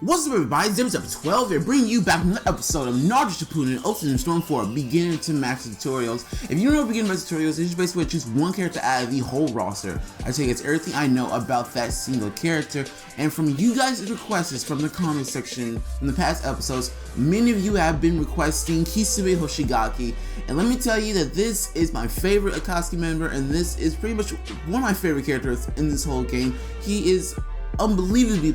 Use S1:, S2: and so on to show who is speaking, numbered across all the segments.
S1: What's up, everybody? It's episode 12 here, bringing you back another episode of Naruto Shippuden Ocean Storm 4 Beginner to Max Tutorials. If you don't know Beginner to Max Tutorials, it's just basically choose one character out of the whole roster. I tell you guys everything I know about that single character, and from you guys' requests from the comment section in the past episodes, many of you have been requesting Kisame Hoshigaki, and let me tell you that this is my favorite Akatsuki member, and this is pretty much one of my favorite characters in this whole game. He is unbelievably,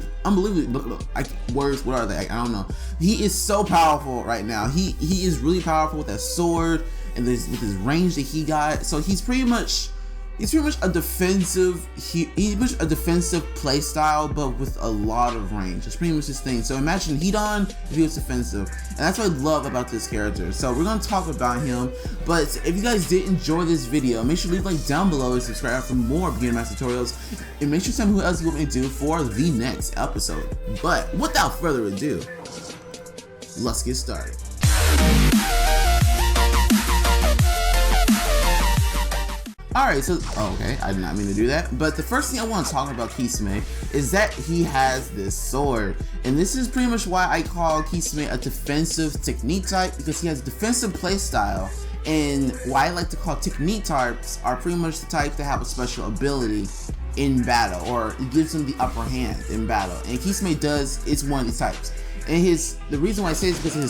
S1: words, what are they? I don't know. He is so powerful right now. He is really powerful with that sword and with his range that he got. So he's pretty much a defensive. He's pretty much a defensive play style, but with a lot of range. It's pretty much his thing. So imagine Hedon if he was defensive, and that's what I love about this character. So we're gonna talk about him. But if you guys did enjoy this video, make sure to leave a like down below and subscribe for more Beginner Max tutorials. And make sure to tell me who else you want me to do for the next episode. But without further ado, let's get started. Alright, so, okay, I did not mean to do that, but the first thing I want to talk about Kisame is that he has this sword, and this is pretty much why I call Kisame a defensive technique type, because he has defensive playstyle, and why I like to call technique types are pretty much the types that have a special ability in battle, or it gives them the upper hand in battle, and Kisame is one of these types. And the reason why I say this is because of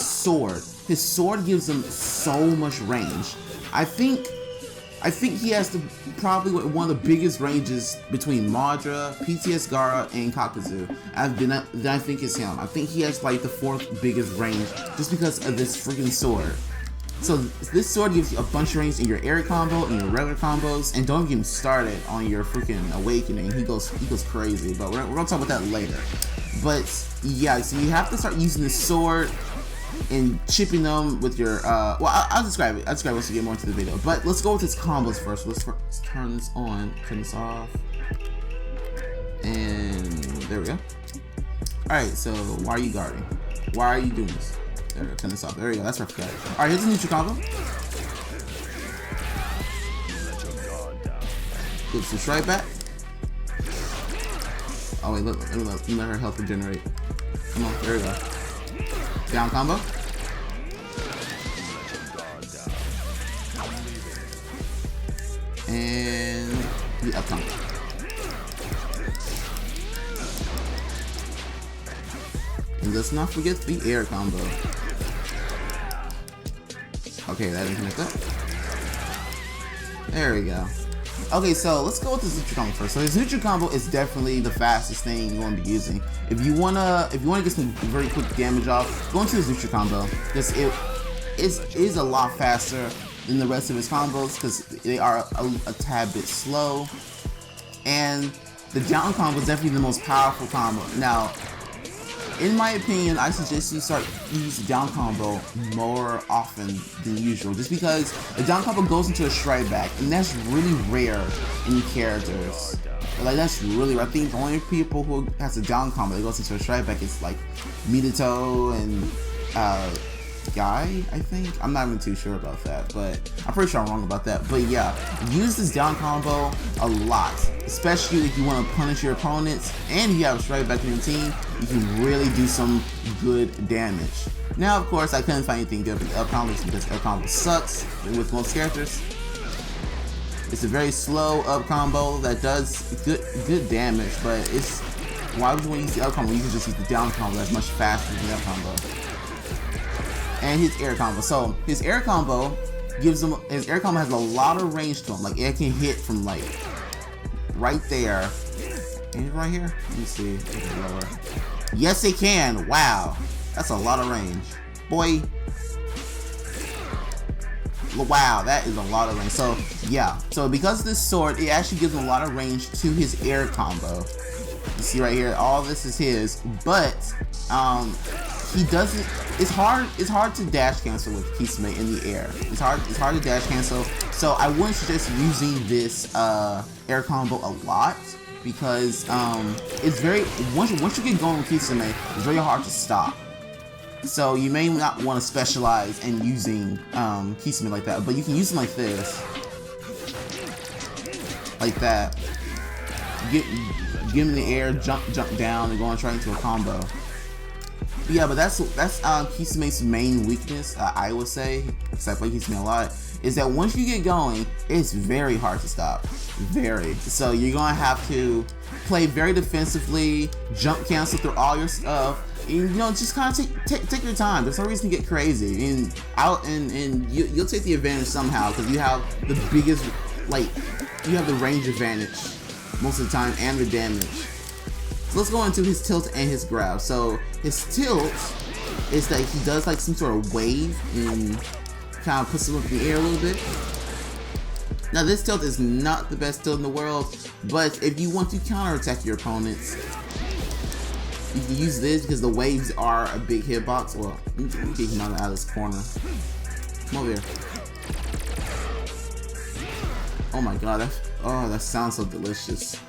S1: his sword gives him so much range. I think he has probably one of the biggest ranges between Madara, PTS Gaara, and Kakuzu. I think it's him. I think he has like the 4th biggest range just because of this freaking sword. So this sword gives you a bunch of range in your air combo and your regular combos, and don't get me started on your freaking awakening. He goes crazy, but we're gonna talk about that later. But yeah, so you have to start using this sword and chipping them with your I'll describe it once we get more into the video, but let's go with his combos first. Let's turn this on, turn this off, and there we go. Alright, so why are you guarding? Why are you doing this? There we go, turn this off. There we go, that's perfect. Alright, here's the Suture Combo. Good, switch right back. Oh wait, let me let her health regenerate. Come on, there we go. Down combo. And the up combo. And let's not forget the air combo. Okay, that didn't connect up. There we go. Okay, so let's go with the Suture Combo first. So the Suture Combo is definitely the fastest thing you want to be using. If you wanna get some very quick damage off, go into the Suture Combo because it is a lot faster than the rest of his combos because they are a tad bit slow. And the down combo is definitely the most powerful combo. Now, in my opinion, I suggest you start using the down combo more often than usual, just because the down combo goes into a strike back, and that's really rare in characters. Like, that's really rare. I think the only people who has a down combo that goes into a strike back is like Minato and Guy, I think. I'm not even too sure about that, but I'm pretty sure I'm wrong about that. But yeah, use this down combo a lot, especially if you want to punish your opponents, and if you have a strike back in your team, you can really do some good damage. Now, of course, I couldn't find anything good for the up combos because up combo sucks with most characters. It's a very slow up combo that does good damage, but why would you want to use the up combo? You can just use the down combo that's much faster than the up combo. And his air combo. So his air combo has a lot of range to him. Like, it can hit from like right there. Can it right here? Let me see. Lower. Yes, it can. Wow, that's a lot of range, boy. Wow, that is a lot of range. So yeah, so because of this sword, it actually gives him a lot of range to his air combo. You see right here, all this is his, but he doesn't. It's hard to dash cancel with Kisame in the air. It's hard to dash cancel. So I wouldn't suggest using this air combo a lot because it's very once you get going with Kisame, it's very hard to stop. So you may not want to specialize in using Kisame like that, but you can use him like this, like that. Get him in the air, jump down, and go on straight into a combo. Yeah, but that's Kisame's main weakness, I would say, because I play Kisame a lot, is that once you get going, it's very hard to stop. Very. So you're gonna have to play very defensively, jump cancel through all your stuff, and, you know, just kind of take your time. There's no reason to get crazy, and you'll take the advantage somehow, because you have the biggest, like, you have the range advantage most of the time and the damage. So let's go into his tilt and his grab. So his tilt is that he does like some sort of wave and kind of puts him up in the air a little bit. Now this tilt is not the best tilt in the world, but if you want to counterattack your opponents, you can use this because the waves are a big hitbox. Well, let me get him out of this corner. Come over here. Oh my god, that sounds so delicious.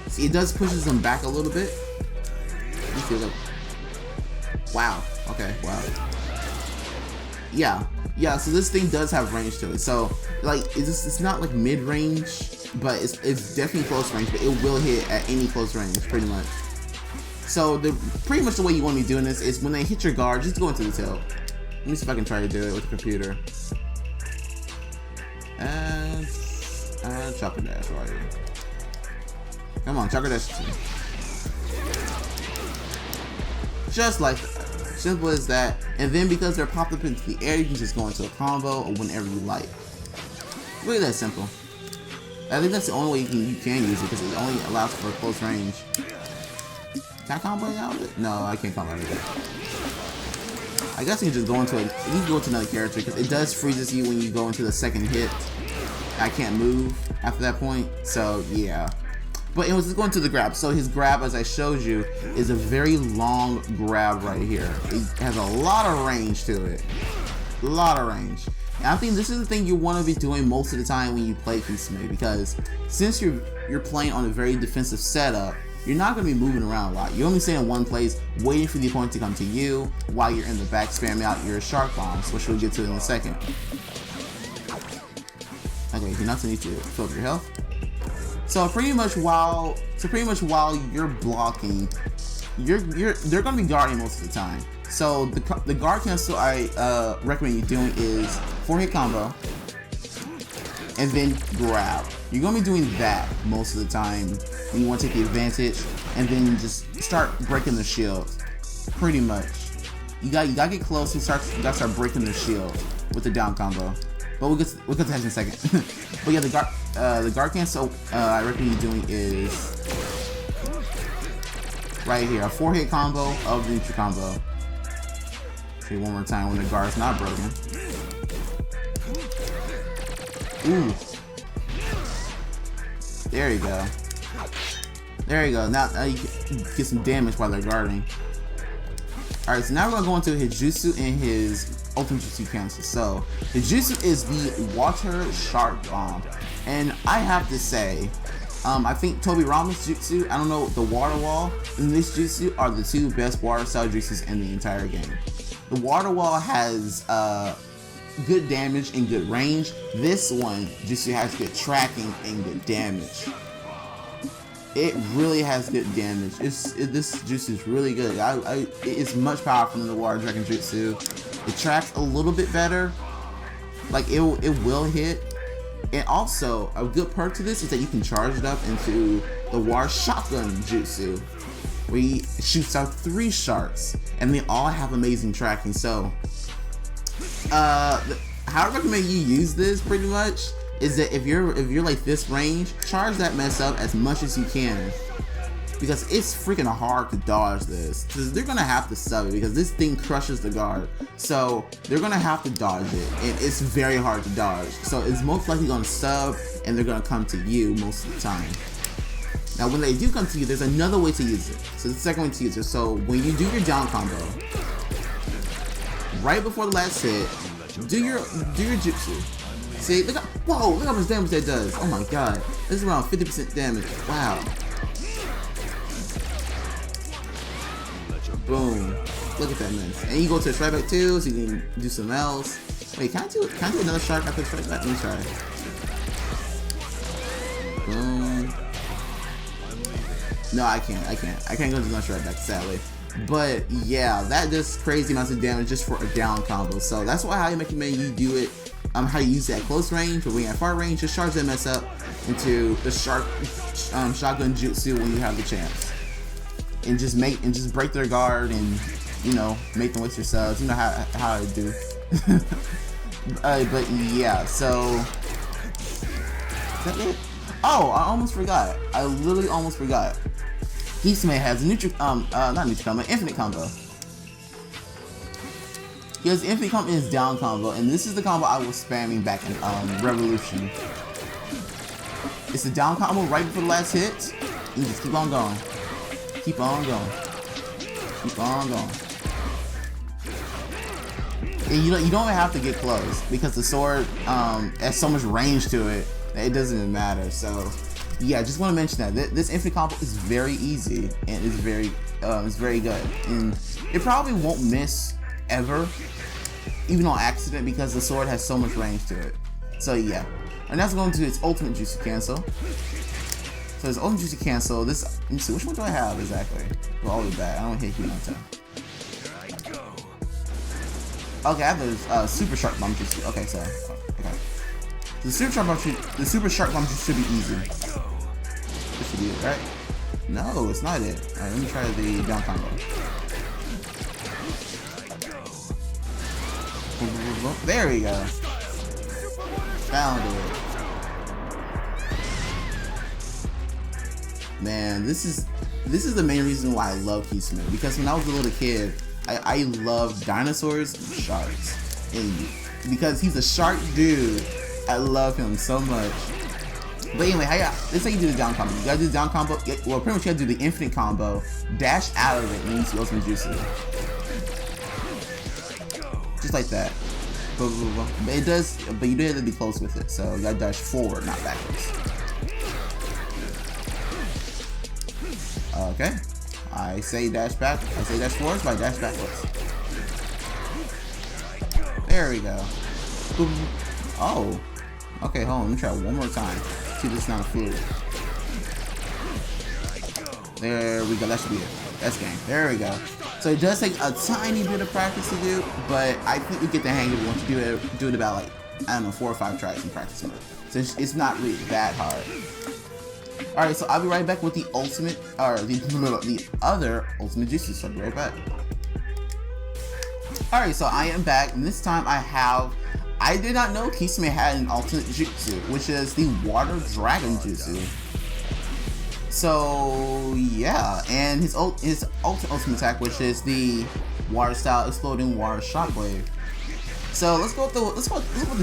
S1: See, it does pushes him back a little bit. You feel like, wow. Okay, wow. Yeah. So this thing does have range to it. So like, it's not like mid range, but it's definitely close range. But it will hit at any close range, pretty much. So pretty much the way you want to be doing this is when they hit your guard, just go into the tilt. Let me see if I can try to do it with the computer. And chopper dash right here. Come on, chopper dash 2. Just like that. Simple as that. And then because they're popped up into the air, you can just go into a combo or whenever you like. Really that simple. I think that's the only way you can use it because it only allows for close range. Can I combo out of it? No, I can't combo out of it. I guess you can just go into another character because it does freezes you when you go into the second hit. I can't move after that point, so yeah. But it was just going to the grab. So his grab, as I showed you, is a very long grab right here. It has a lot of range to it. A lot of range. And I think this is the thing you want to be doing most of the time when you play Kisame, because since you're playing on a very defensive setup, you're not going to be moving around a lot. You're only staying in one place, waiting for the opponent to come to you, while you're in the back spamming out your shark bombs, which we'll get to in a second. Okay, you not need to fill up your health. So pretty much while you're blocking, they're gonna be guarding most of the time. So the guard cancel I recommend you doing is 4-hit combo and then grab. You're gonna be doing that most of the time when you want to take the advantage, and then you just start breaking the shield. Pretty much, you gotta get close and you gotta start breaking the shield with the down combo. But we'll get to that in a second. But yeah, the guard cancel I recommend you doing is right here, a 4-hit combo of the Suture Combo. Okay, one more time when the guard's not broken. Ooh. There you go. There you go. Now you get some damage while they're guarding. Alright, so now we're gonna go into his jutsu and his ultimate jutsu cancel. So his jutsu is the water shark bomb, and I have to say, I think Toby Rama's jutsu, I don't know, the water wall and this jutsu are the two best water style jutsus in the entire game. The water wall has good damage and good range. This one jutsu has good tracking and good damage. It really has good damage. This jutsu is really good. It's much powerful than the water dragon jutsu. It tracks a little bit better. Like it will hit. And also a good perk to this is that you can charge it up into the water shotgun jutsu, where he shoots out 3 sharks and they all have amazing tracking. So how I recommend you use this pretty much is that if you're like this range, charge that mess up as much as you can, because it's freaking hard to dodge this. They're gonna have to sub it because this thing crushes the guard, so they're gonna have to dodge it, and it's very hard to dodge. So it's most likely gonna sub, and they're gonna come to you most of the time. Now when they do come to you, there's another way to use it. So the second way to use it, so when you do your down combo, right before the last hit, do your jutsu. See, look how much damage that does. Oh my god. This is around 50% damage. Wow. Boom. Look at that mess. And you go to the strike back too, so you can do something else. Wait, can I do another shark after the strike back? Let me try. Boom. No, I can't go to lunch right back, sadly. But yeah, that does crazy amounts of damage just for a down combo. So that's why how you recommend you do it. How you use it at close range, or when you're at far range, just charge that mess up into the shotgun jutsu when you have the chance, and just break their guard and, you know, make them waste your subs. You know how I do. But yeah, so is that it? Oh, I almost forgot. I literally almost forgot. Kisame has not neutral combo, infinite combo. He has infinite combo in his down combo, and this is the combo I was spamming back in Revolution. It's the down combo right before the last hit. You just keep on going. Keep on going. Keep on going. And you don't even have to get close, because the sword has so much range to it that it doesn't even matter. So yeah, I just want to mention that this infinite combo is very easy, and it's very good, and it probably won't miss ever, even on accident, because the sword has so much range to it. So yeah, and that's going to its ultimate jutsu cancel. So its ultimate jutsu cancel. This, let me see, which one do I have exactly? Well, all the way back. I don't hit Hinata. Okay, I have the super sharp bomb jutsu. Okay, so okay, the super sharp bomb jutsu should be easy. This should be it, right? No, it's not it. All right, let me try the down combo. There we go. Found it. Man, this is the main reason why I love Kisame, because when I was a little kid, I loved dinosaurs and sharks, and because he's a shark dude, I love him so much. But anyway, this is how you do the down combo. You gotta do the down combo. Well, pretty much you gotta do the infinite combo, dash out of it, and use the ultimate jutsu. Just like that. But it does, but you do have to be close with it, so you gotta dash forward, not backwards. Okay. I say dash back. I say dash forwards, but I dash backwards. There we go. Oh. Okay, hold on. Let me try one more time. See if this is not fluid. There we go. That should be it. That's game. There we go. So it does take a tiny bit of practice to do, but I think we get the hang of it once you do it about, like, I don't know, 4 or 5 tries in practice mode. So it's not really that hard. Alright, so I'll be right back with the ultimate, or the other ultimate jutsu, so I'll be right back. Alright, so I am back, and this time I did not know Kisame had an ultimate jutsu, which is the water dragon jutsu. So yeah, and his ultimate attack, which is the water style exploding water shockwave. So let's go with the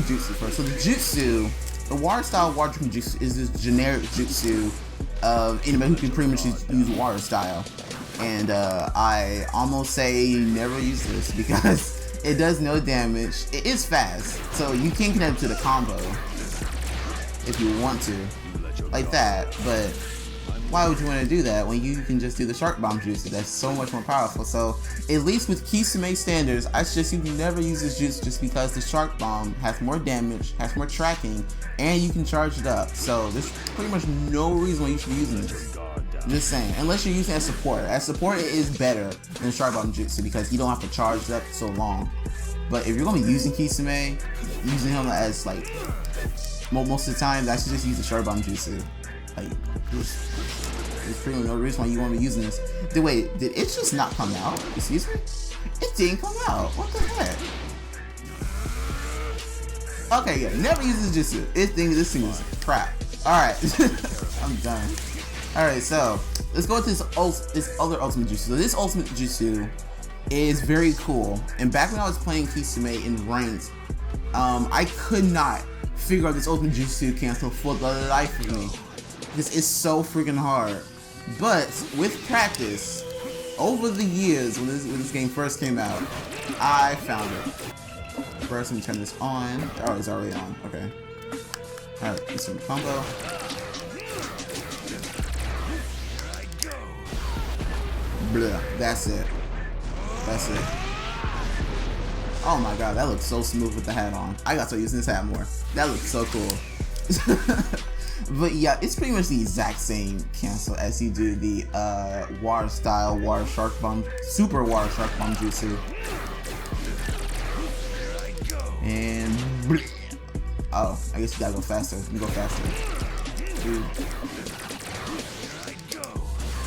S1: jutsu first. So the jutsu, the water style water dragon jutsu, is this generic jutsu of anybody who can pretty much use water style. And I almost say never use this because it does no damage. It is fast, so you can connect to the combo if you want to, like that. But why would you want to do that when you can just do the shark bomb jutsu? That's so much more powerful. So at least with Kisame standards, I suggest you never use this jutsu just because the shark bomb has more damage, has more tracking, and you can charge it up. So there's pretty much no reason why you should be using this. Just saying, unless you're using it as support. As support, it is better than shark bomb jutsu because you don't have to charge it up so long. But if you're gonna be using Kisame, using him as like most of the time, I should just use the shark bomb jutsu. Like, there's pretty much no reason why you want to be using this. Wait, did it just not come out? Excuse me? It didn't come out. What the heck? Okay, yeah, never use this jutsu. This thing is crap. Alright, I'm done. Alright, so let's go with this other ultimate jutsu. So this ultimate jutsu is very cool. And back when I was playing Kisame in ranked, I could not figure out this ultimate jutsu cancel for the life of me. This is so freaking hard. But with practice, over the years when this game first came out, I found it. First, let me turn this on. Oh, it's already on. Okay. Alright, let's do the combo. Blah. That's it. That's it. Oh my god, that looks so smooth with the hat on. I gotta start using this hat more. That looks so cool. But yeah, it's pretty much the exact same cancel as you do the water style water shark bomb, super water shark bomb jutsu. And oh, I guess you gotta go faster. You go faster.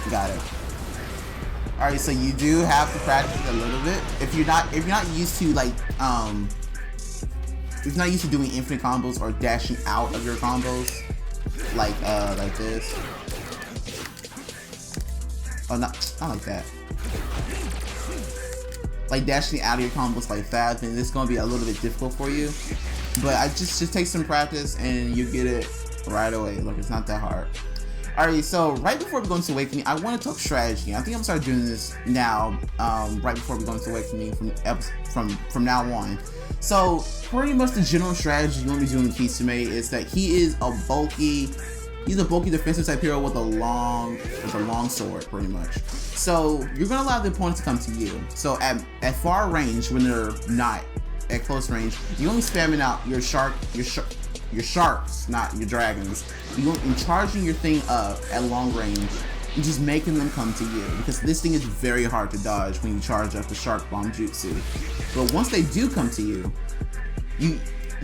S1: Got it. All right, so you do have to practice a little bit. If you're not used to like if you're not used to doing infinite combos or dashing out of your combos, like this. Oh, not like that. Like dashing out of your combos like that, then it's gonna be a little bit difficult for you. But I just take some practice and you get it right away. Look, it's not that hard. Alright, so right before we go into Awakening, I want to talk strategy. I think I'm gonna start doing this now, right before we go into Awakening from now on. So pretty much the general strategy you want to be doing with Kisame is that he's a bulky defensive type hero with a long sword, pretty much. So you're gonna allow the opponent to come to you. So at far range, when they're not at close range, you're only spamming out your sharks, not your dragons. You're charging your thing up at long range and just making them come to you, because this thing is very hard to dodge when you charge up the shark bomb jutsu. But once they do come to you, you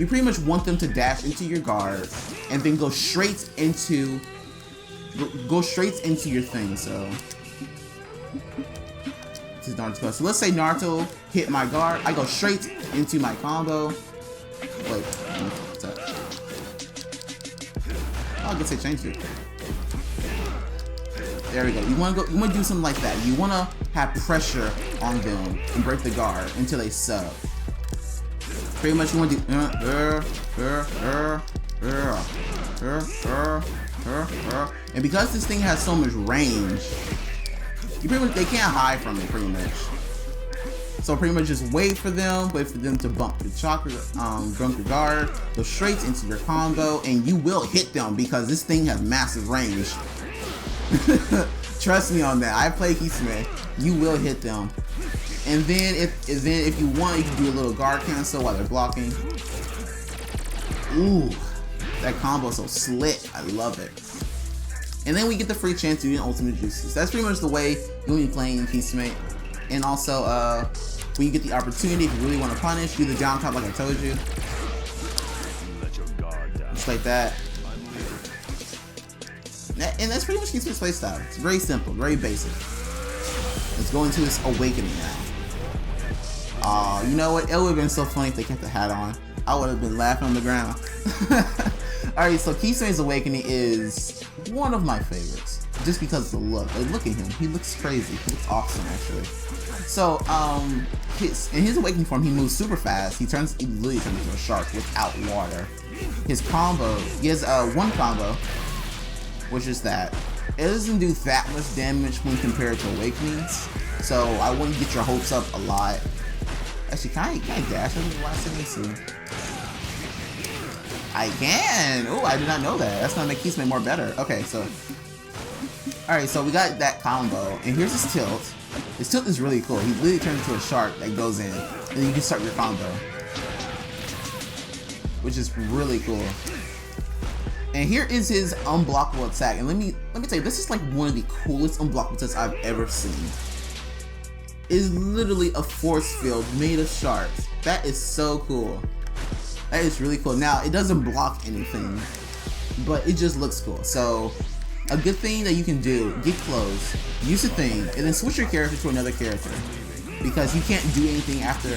S1: pretty much want them to dash into your guard and then go straight into your thing. So this is Naruto. So let's say Naruto hit my guard, I go straight into my combo. Wait, what's that? Oh, I guess I changed it. There we go. You want to do something like that. You want to have pressure on them and break the guard until they sub. Pretty much you want to do and because this thing has so much range, they can't hide from it pretty much. So pretty much just wait for them to bump the chakra, bump your guard, go straight into your combo, and you will hit them because this thing has massive range. Trust me on that. I play Kisame. You will hit them. And then if you want, you can do a little guard cancel while they're blocking. Ooh, that combo is so slick. I love it. And then we get the free chance to do ultimate juices. That's pretty much the way you'll be playing Kisame. And also, when you get the opportunity, if you really want to punish, do the down top like I told you. Just like that. And that's pretty much Kisame's playstyle. It's very simple, very basic. Let's go into this Awakening now. You know what? It would have been so funny if they kept the hat on. I would have been laughing on the ground. Alright, so Kisame's Awakening is one of my favorites. Just because of the look. Like, look at him. He looks crazy. He looks awesome, actually. So, in his Awakening form, he moves super fast. He literally turns into a shark without water. His combo, he has one combo, which is that. It doesn't do that much damage when compared to Awakenings. So, I wouldn't get your hopes up a lot. Actually, can I dash over the last thing? Let's see. I can! Oh, I did not know that. That's gonna make Kisame more better. Okay, so. Alright, so we got that combo. And here's his tilt. His tilt is really cool. He literally turns into a shark that goes in. And then you can start your combo. Which is really cool. And here is his Unblockable Attack. And let me tell you, this is like one of the coolest unblockable attacks I've ever seen. It's literally a force field made of sharks. That is so cool. That is really cool. Now, it doesn't block anything, but it just looks cool. So, a good thing that you can do, get close, use the thing, and then switch your character to another character. Because you can't do anything after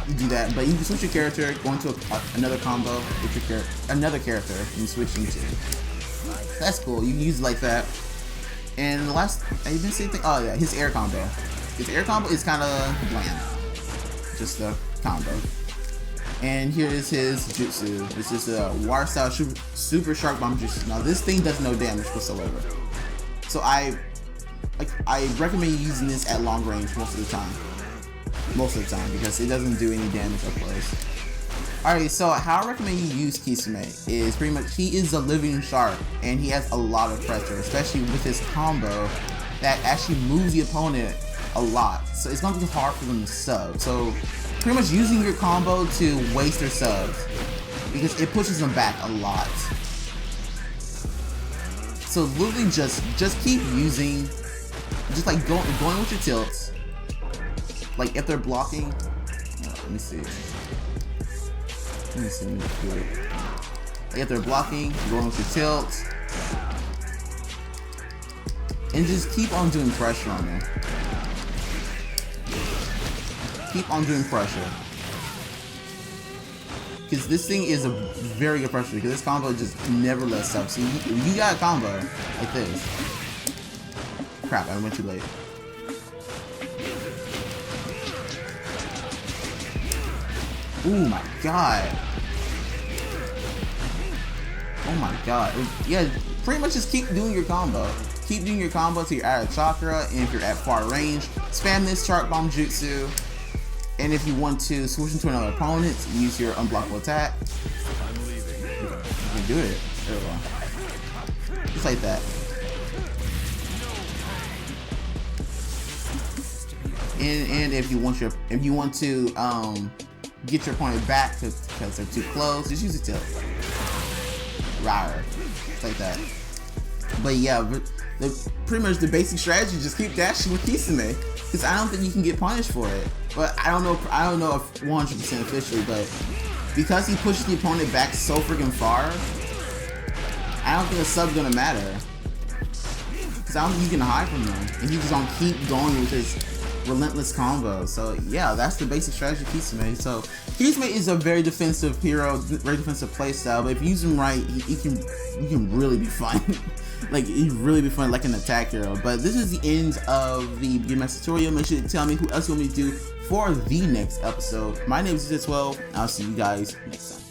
S1: you do that, but you can switch your character, go into another combo with your another character, and switch into. That's cool. You can use it like that. And the last, I didn't say anything. Oh yeah, his air combo. His air combo is kind of bland. Just a combo. And here is his jutsu. This is a water style super shark bomb jutsu. Now this thing does no damage whatsoever. So I recommend using this at long range most of the time. Most of the time, because it doesn't do any damage up close. Alright, so how I recommend you use Kisame is pretty much, he is a living shark and he has a lot of pressure, especially with his combo that actually moves the opponent a lot. So it's going to be hard for them to sub. So pretty much using your combo to waste their subs, because it pushes them back a lot. So literally just keep using, just like going with your tilts. Like if they're blocking, let me see. Let me see. Like if they're blocking, going with your tilts, and just keep on doing pressure on them. Keep on doing pressure. Because this thing is a very good pressure, because this combo just never lets up. See, you got a combo like this. Crap, I went too late. Oh my god. Oh my god. Yeah, pretty much just keep doing your combo. Keep doing your combo till you're out of chakra, and if you're at far range, spam this Chart Bomb Jutsu. And if you want to switch into another opponent, use your Unblockable Attack. You can do it. There we go. Just like that. And if you want to get your opponent back because they're too close, just use a tilt. Rawr. Just like that. But yeah, pretty much the basic strategy, just keep dashing with Kisame. Because I don't think you can get punished for it. But I don't know if 100% officially, but because he pushes the opponent back so freaking far, I don't think a sub's gonna matter. Because I don't think you can hide from him. And he's just gonna keep going with his relentless combo. So yeah, that's the basic strategy of Kisame. So Kisame is a very defensive hero, very defensive playstyle, but if you use him right, he can really be fun. Like, he'd really be fun like an attack hero. But this is the end of the BMX tutorial. Make sure to tell me who else you want me to do for the next episode. My name is Suture 12. I'll see you guys next time.